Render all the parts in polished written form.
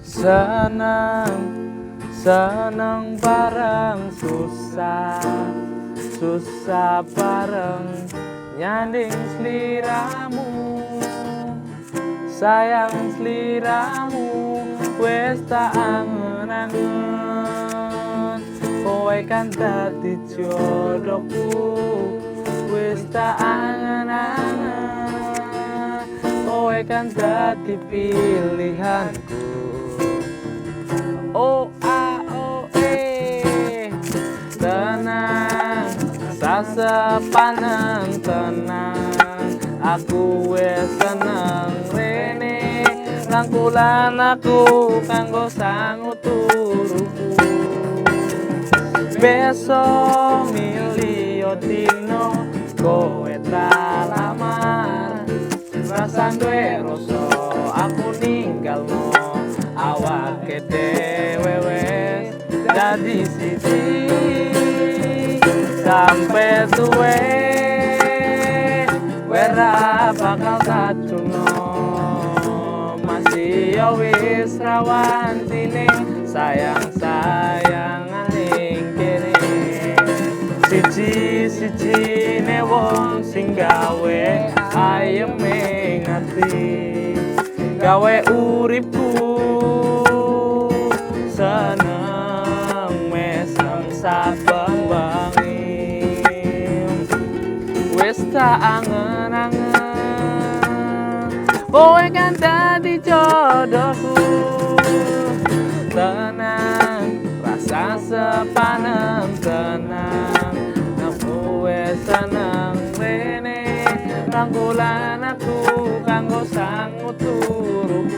Seneng, seneng bareng susah, susah bareng nyanding sliramu. Sayang sliramu wis tak angen-angen, kowe kan dadi jodohku. Wis tak angen-angen, kowe kan dadi pilihanku. Oh ah oh tenang, sasepanen tenang, aku wis seneng rene, rangkulan aku kanggo sangu turuku. Besok milio dino kowe tak lamar, rasan duwe rasa aku ninggalno awake dhewe wis dadi siji sampe tuwe. Wera bakal sacuno masih yo wis rawantine sayang-sayangan ning kene. Siji-sijine wong sing gawe ayeme ngati, gawe uripku seneng mesem saben wengi. Wis tak angen-angen, kowe kan dadi jodohku. Tenang, rasa sepanen tenang, aku wis seneng rene, rangkulan aku kanggo sangu turuku.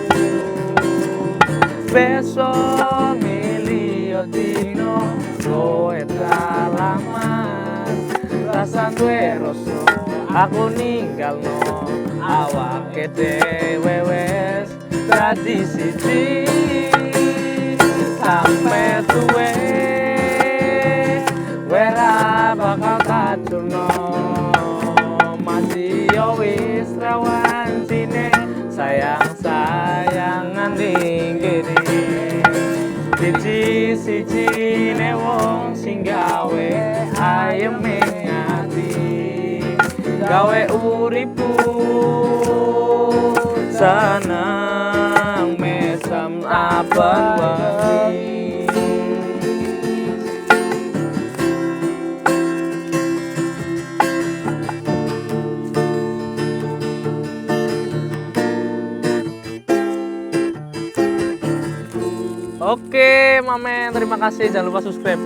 Besok milio dino kowe tak lamar, rasan duwe rasa aku ninggalno awake dhewe wis dadi siji sampe tuwe. Wera bakal kacurno masih yo wis rawancine sayang-sayangan ning kene. Siji-sijine wong sing gawe ayeme ngati, gawe uripku seneng mesem aben wengi. Oke, Mamen, terima kasih. Jangan lupa subscribe.